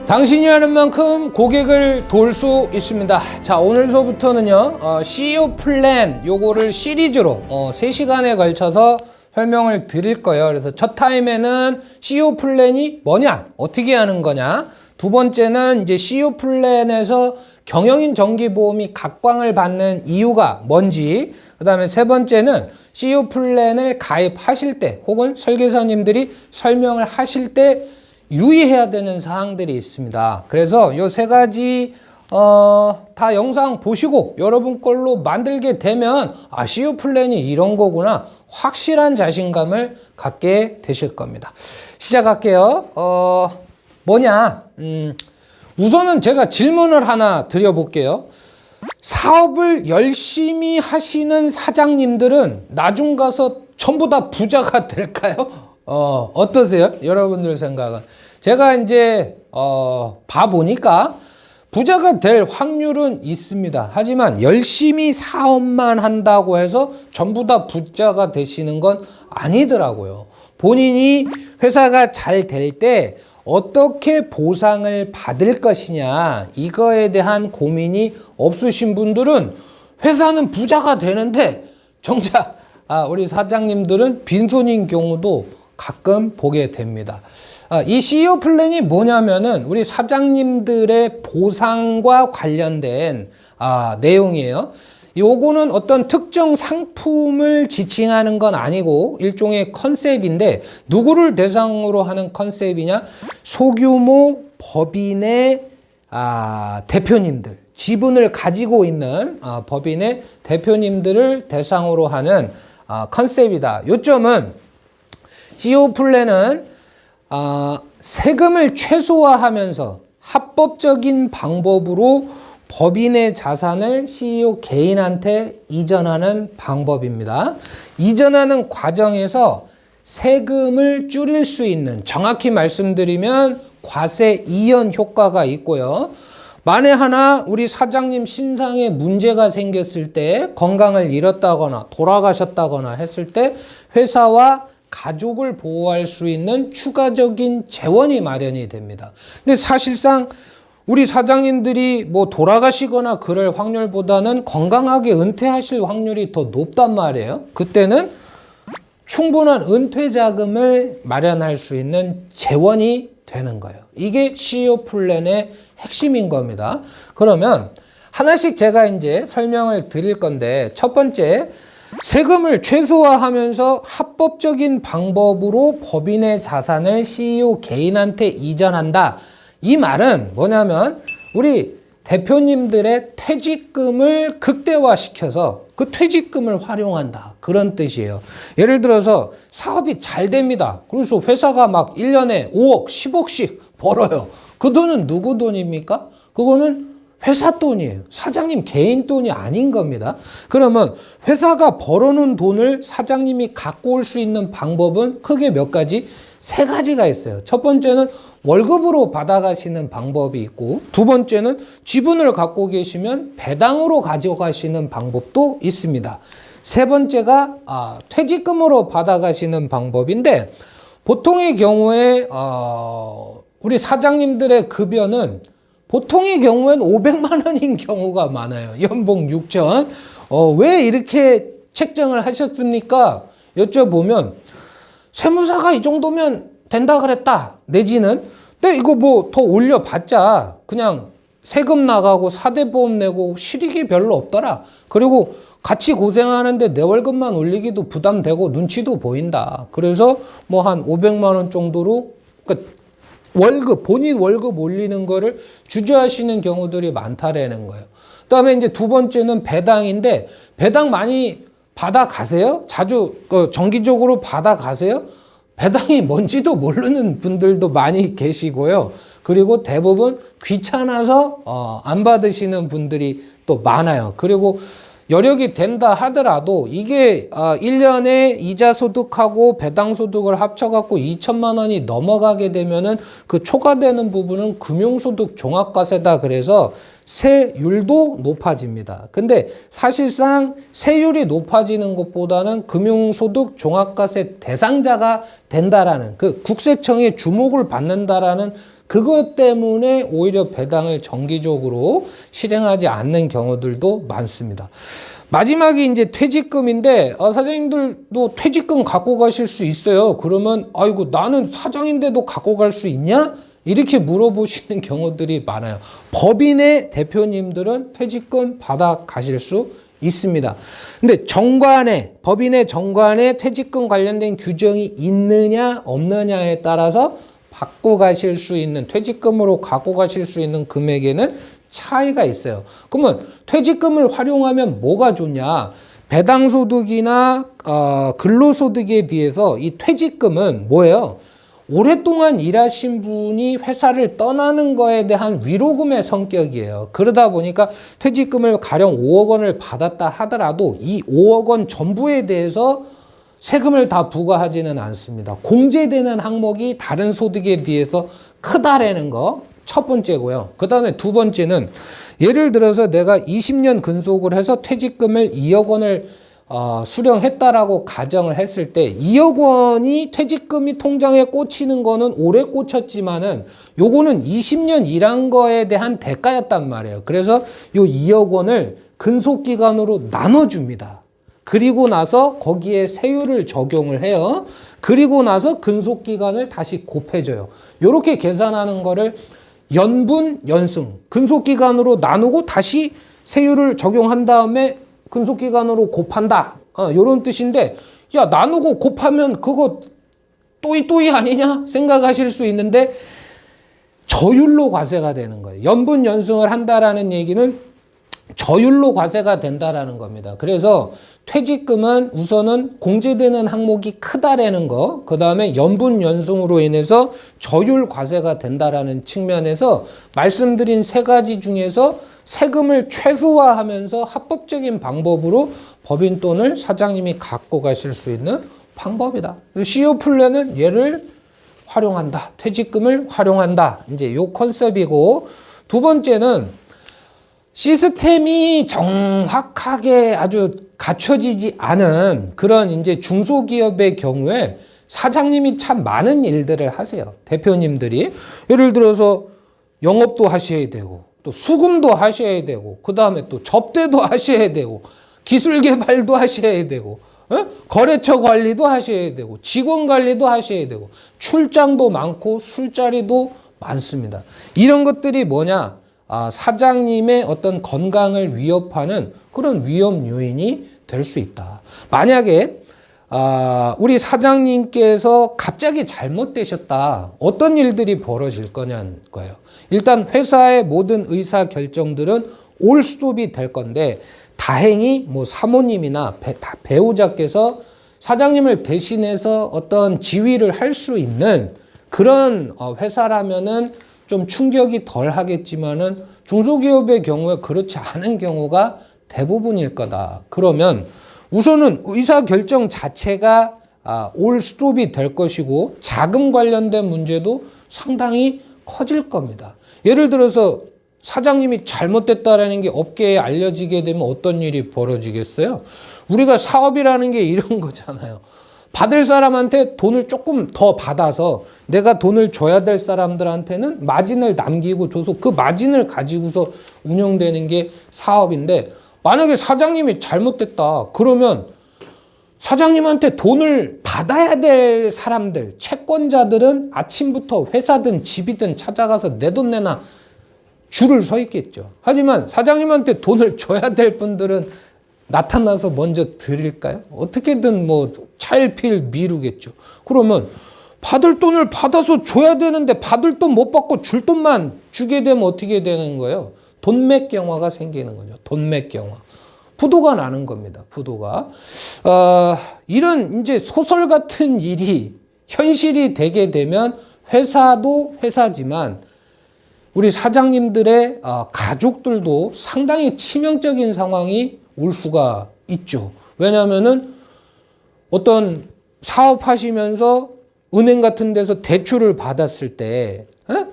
당신이 하는 만큼 고객을 도울 수 있습니다. 자, 오늘서부터는요 CEO 플랜 요거를 시리즈로 3시간에 걸쳐서 설명을 드릴 거예요. 그래서 첫 타임에는 CEO 플랜이 뭐냐, 어떻게 하는 거냐, 두 번째는 이제 CEO 플랜에서 경영인 정기보험이 각광을 받는 이유가 뭔지, 그 다음에 세 번째는 CEO 플랜을 가입하실 때 혹은 설계사님들이 설명을 하실 때 유의해야 되는 사항들이 있습니다. 그래서 요 세 가지 다 영상 보시고 여러분 걸로 만들게 되면 CEO 플랜이 이런 거구나, 확실한 자신감을 갖게 되실 겁니다. 시작할게요. 뭐냐, 우선은 제가 질문을 하나 드려볼게요. 사업을 열심히 하시는 사장님들은 나중 가서 전부 다 부자가 될까요? 어떠세요? 여러분들 생각은? 제가 이제 봐보니까 부자가 될 확률은 있습니다. 하지만 열심히 사업만 한다고 해서 전부 다 부자가 되시는 건 아니더라고요. 본인이 회사가 잘 될 때 어떻게 보상을 받을 것이냐, 이거에 대한 고민이 없으신 분들은 회사는 부자가 되는데 정작 우리 사장님들은 빈손인 경우도 가끔 보게 됩니다. 이 CEO 플랜이 뭐냐면은 우리 사장님들의 보상과 관련된 내용이에요. 요거는 어떤 특정 상품을 지칭하는 건 아니고 일종의 컨셉인데, 누구를 대상으로 하는 컨셉이냐? 소규모 법인의 대표님들, 지분을 가지고 있는 법인의 대표님들을 대상으로 하는 컨셉이다. 요점은 CEO 플랜은 세금을 최소화하면서 합법적인 방법으로 법인의 자산을 CEO 개인한테 이전하는 방법입니다. 이전하는 과정에서 세금을 줄일 수 있는, 정확히 말씀드리면 과세 이연 효과가 있고요. 만에 하나 우리 사장님 신상에 문제가 생겼을 때, 건강을 잃었다거나 돌아가셨다거나 했을 때 회사와 가족을 보호할 수 있는 추가적인 재원이 마련이 됩니다. 근데 사실상 우리 사장님들이 뭐 돌아가시거나 그럴 확률보다는 건강하게 은퇴하실 확률이 더 높단 말이에요. 그때는 충분한 은퇴 자금을 마련할 수 있는 재원이 되는 거예요. 이게 CEO 플랜의 핵심인 겁니다. 그러면 하나씩 제가 이제 설명을 드릴 건데, 첫 번째, 세금을 최소화하면서 합법적인 방법으로 법인의 자산을 CEO 개인한테 이전한다. 이 말은 뭐냐면 우리 대표님들의 퇴직금을 극대화시켜서 그 퇴직금을 활용한다, 그런 뜻이에요. 예를 들어서 사업이 잘 됩니다. 그래서 회사가 막 1년에 5억, 10억씩 벌어요. 그 돈은 누구 돈입니까? 그거는 회사 돈이에요. 사장님 개인 돈이 아닌 겁니다. 그러면 회사가 벌어놓은 돈을 사장님이 갖고 올 수 있는 방법은 크게 몇 가지, 세 가지가 있어요. 첫 번째는 월급으로 받아가시는 방법이 있고, 두 번째는 지분을 갖고 계시면 배당으로 가져가시는 방법도 있습니다. 세 번째가 퇴직금으로 받아가시는 방법인데, 보통의 경우에 우리 사장님들의 급여는 보통의 경우에는 500만 원인 경우가 많아요. 연봉 6천. 왜 이렇게 책정을 하셨습니까? 여쭤보면 세무사가 이 정도면 된다 그랬다, 내지는 근데 이거 뭐 더 올려봤자 그냥 세금 나가고 사대보험 내고 실익이 별로 없더라. 그리고 같이 고생하는데 내 월급만 올리기도 부담되고 눈치도 보인다. 그래서 뭐 한 500만 원 정도로, 그러니까 월급, 본인 월급 올리는 거를 주저하시는 경우들이 많다라는 거예요. 그 다음에 이제 두 번째는 배당인데, 배당 많이 받아가세요? 자주 정기적으로 받아가세요? 배당이 뭔지도 모르는 분들도 많이 계시고요. 그리고 대부분 귀찮아서 안 받으시는 분들이 또 많아요. 그리고 여력이 된다 하더라도 이게 1년에 이자 소득하고 배당 소득을 합쳐갖고 2천만 원이 넘어가게 되면은 그 초과되는 부분은 금융소득 종합과세다 그래서 세율도 높아집니다. 근데 사실상 세율이 높아지는 것보다는 금융소득 종합과세 대상자가 된다라는, 그 국세청의 주목을 받는다라는 그것 때문에 오히려 배당을 정기적으로 실행하지 않는 경우들도 많습니다. 마지막이 이제 퇴직금인데, 사장님들도 퇴직금 갖고 가실 수 있어요. 그러면, 아이고, 나는 사장인데도 갖고 갈 수 있냐? 이렇게 물어보시는 경우들이 많아요. 법인의 대표님들은 퇴직금 받아 가실 수 있습니다. 근데 정관에, 법인의 정관에 퇴직금 관련된 규정이 있느냐, 없느냐에 따라서 갖고 가실 수 있는, 퇴직금으로 갖고 가실 수 있는 금액에는 차이가 있어요. 그러면 퇴직금을 활용하면 뭐가 좋냐? 배당소득이나 근로소득에 비해서 이 퇴직금은 뭐예요? 오랫동안 일하신 분이 회사를 떠나는 거에 대한 위로금의 성격이에요. 그러다 보니까 퇴직금을 가령 5억 원을 받았다 하더라도 이 5억 원 전부에 대해서 세금을 다 부과하지는 않습니다. 공제되는 항목이 다른 소득에 비해서 크다라는 거 첫 번째고요. 그 다음에 두 번째는 예를 들어서 내가 20년 근속을 해서 퇴직금을 2억 원을 수령했다라고 가정을 했을 때 2억 원이 퇴직금이 통장에 꽂히는 거는 오래 꽂혔지만은 요거는 20년 일한 거에 대한 대가였단 말이에요. 그래서 요 2억 원을 근속기간으로 나눠줍니다. 그리고 나서 거기에 세율을 적용을 해요. 그리고 나서 근속기간을 다시 곱해줘요. 요렇게 계산하는 거를 연분, 연승, 근속기간으로 나누고 다시 세율을 적용한 다음에 근속기간으로 곱한다. 요런 뜻인데, 야, 나누고 곱하면 그거 또이 아니냐? 생각하실 수 있는데, 저율로 과세가 되는 거예요. 연분, 연승을 한다라는 얘기는 저율로 과세가 된다라는 겁니다. 그래서 퇴직금은 우선은 공제되는 항목이 크다라는 거, 그 다음에 연분 연승으로 인해서 저율 과세가 된다라는 측면에서 말씀드린 세 가지 중에서 세금을 최소화하면서 합법적인 방법으로 법인 돈을 사장님이 갖고 가실 수 있는 방법이다. CEO 플랜은 얘를 활용한다. 퇴직금을 활용한다. 이제 요 컨셉이고, 두 번째는 시스템이 정확하게 아주 갖춰지지 않은 그런 이제 중소기업의 경우에 사장님이 참 많은 일들을 하세요. 대표님들이. 예를 들어서 영업도 하셔야 되고, 또 수금도 하셔야 되고, 그 다음에 또 접대도 하셔야 되고, 기술 개발도 하셔야 되고, 거래처 관리도 하셔야 되고, 직원 관리도 하셔야 되고, 출장도 많고, 술자리도 많습니다. 이런 것들이 뭐냐? 사장님의 어떤 건강을 위협하는 그런 위험 요인이 될 수 있다. 만약에 우리 사장님께서 갑자기 잘못되셨다. 어떤 일들이 벌어질 거냐는 거예요. 일단 회사의 모든 의사 결정들은 올스톱이 될 건데, 다행히 뭐 사모님이나 배우자께서 사장님을 대신해서 어떤 지휘를 할 수 있는 그런 회사라면은 좀 충격이 덜 하겠지만은 중소기업의 경우에 그렇지 않은 경우가 대부분일 거다. 그러면 우선은 의사결정 자체가 올 스톱이 될 것이고, 자금 관련된 문제도 상당히 커질 겁니다. 예를 들어서 사장님이 잘못됐다라는 게 업계에 알려지게 되면 어떤 일이 벌어지겠어요? 우리가 사업이라는 게 이런 거잖아요. 받을 사람한테 돈을 조금 더 받아서 내가 돈을 줘야 될 사람들한테는 마진을 남기고 줘서 그 마진을 가지고서 운영되는 게 사업인데, 만약에 사장님이 잘못됐다. 그러면 사장님한테 돈을 받아야 될 사람들, 채권자들은 아침부터 회사든 집이든 찾아가서 내 돈 내놔 줄을 서 있겠죠. 하지만 사장님한테 돈을 줘야 될 분들은 나타나서 먼저 드릴까요? 어떻게든 뭐 차일피일 미루겠죠. 그러면 받을 돈을 받아서 줘야 되는데 받을 돈 못 받고 줄 돈만 주게 되면 어떻게 되는 거예요? 돈맥경화가 생기는 거죠. 돈맥경화. 부도가 나는 겁니다. 부도가. 이런 이제 소설 같은 일이 현실이 되게 되면 회사도 회사지만 우리 사장님들의 가족들도 상당히 치명적인 상황이 올 수가 있죠. 왜냐하면은 어떤 사업하시면서 은행 같은 데서 대출을 받았을 때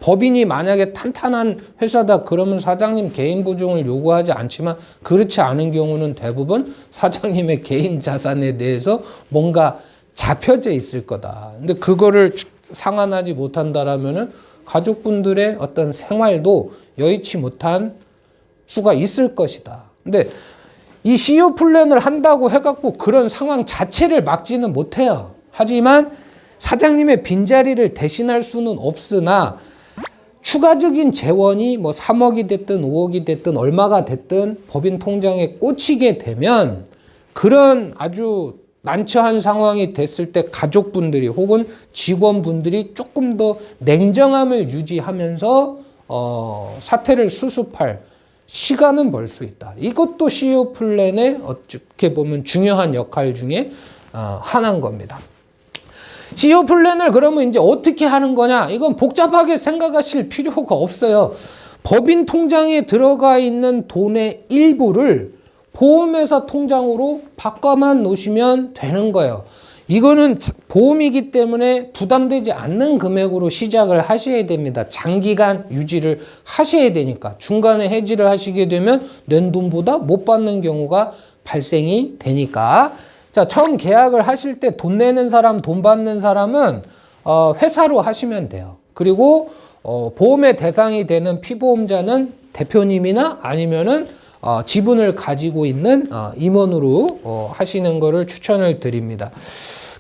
법인이 만약에 탄탄한 회사다 그러면 사장님 개인 보증을 요구하지 않지만, 그렇지 않은 경우는 대부분 사장님의 개인 자산에 대해서 뭔가 잡혀져 있을 거다. 근데 그거를 상환하지 못한다라면은 가족분들의 어떤 생활도 여의치 못한 수가 있을 것이다. 근데 이 CEO 플랜을 한다고 해갖고 그런 상황 자체를 막지는 못해요. 하지만 사장님의 빈자리를 대신할 수는 없으나 추가적인 재원이 뭐 3억이 됐든 5억이 됐든 얼마가 됐든 법인 통장에 꽂히게 되면 그런 아주 난처한 상황이 됐을 때 가족분들이 혹은 직원분들이 조금 더 냉정함을 유지하면서 사태를 수습할 시간은 벌 수 있다. 이것도 CEO 플랜의 어떻게 보면 중요한 역할 중에 하나인 겁니다. CEO 플랜을 그러면 이제 어떻게 하는 거냐? 이건 복잡하게 생각하실 필요가 없어요. 법인 통장에 들어가 있는 돈의 일부를 보험회사 통장으로 바꿔만 놓으시면 되는 거예요. 이거는 보험이기 때문에 부담되지 않는 금액으로 시작을 하셔야 됩니다. 장기간 유지를 하셔야 되니까. 중간에 해지를 하시게 되면 낸 돈보다 못 받는 경우가 발생이 되니까. 자, 처음 계약을 하실 때 돈 내는 사람, 돈 받는 사람은 회사로 하시면 돼요. 그리고 보험의 대상이 되는 피보험자는 대표님이나 아니면은 지분을 가지고 있는 임원으로 하시는 것을 추천을 드립니다.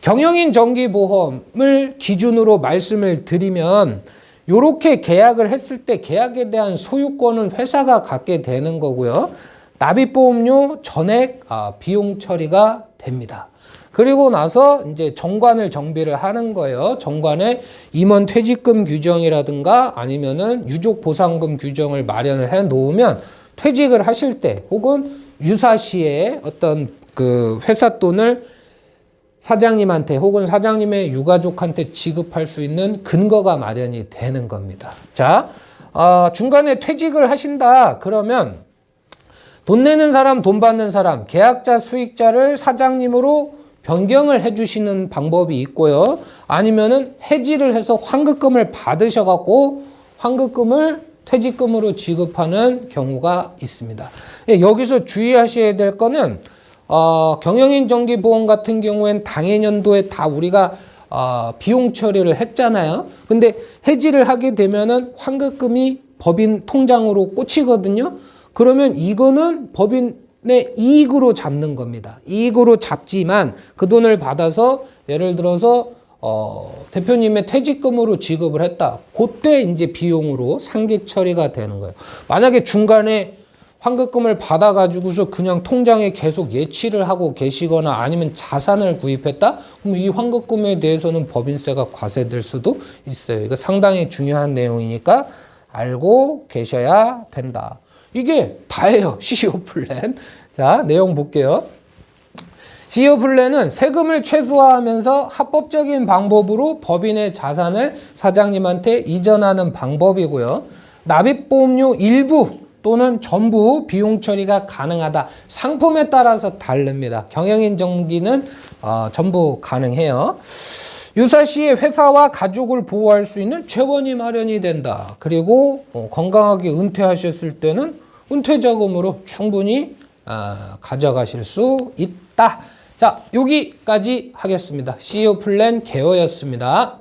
경영인 정기보험을 기준으로 말씀을 드리면 이렇게 계약을 했을 때 계약에 대한 소유권은 회사가 갖게 되는 거고요. 납입보험료 전액 비용 처리가 됩니다. 그리고 나서 이제 정관을 정비를 하는 거예요. 정관에 임원 퇴직금 규정이라든가 아니면은 유족 보상금 규정을 마련을 해 놓으면 퇴직을 하실 때 혹은 유사시에 어떤 그 회사 돈을 사장님한테 혹은 사장님의 유가족한테 지급할 수 있는 근거가 마련이 되는 겁니다. 자, 중간에 퇴직을 하신다 그러면 돈 내는 사람, 돈 받는 사람, 계약자, 수익자를 사장님으로 변경을 해주시는 방법이 있고요. 아니면은 해지를 해서 환급금을 받으셔갖고 환급금을 퇴직금으로 지급하는 경우가 있습니다. 여기서 주의하셔야 될 거는 경영인 정기보험 같은 경우엔 당해년도에 다 우리가 비용 처리를 했잖아요. 근데 해지를 하게 되면은 환급금이 법인 통장으로 꽂히거든요. 그러면 이거는 법인의 이익으로 잡는 겁니다. 이익으로 잡지만 그 돈을 받아서 예를 들어서 대표님의 퇴직금으로 지급을 했다. 그때 이제 비용으로 상계 처리가 되는 거예요. 만약에 중간에 환급금을 받아가지고서 그냥 통장에 계속 예치를 하고 계시거나 아니면 자산을 구입했다? 그럼 이 환급금에 대해서는 법인세가 과세될 수도 있어요. 이거 상당히 중요한 내용이니까 알고 계셔야 된다. 이게 다예요. CEO 플랜. 자, 내용 볼게요. CEO 플랜은 세금을 최소화하면서 합법적인 방법으로 법인의 자산을 사장님한테 이전하는 방법이고요. 납입보험료 일부 또는 전부 비용 처리가 가능하다. 상품에 따라서 다릅니다. 경영인 정기는 전부 가능해요. 유사시에 회사와 가족을 보호할 수 있는 재원이 마련이 된다. 그리고 건강하게 은퇴하셨을 때는 은퇴자금으로 충분히 가져가실 수 있다. 자, 여기까지 하겠습니다. CEO 플랜 개요였습니다.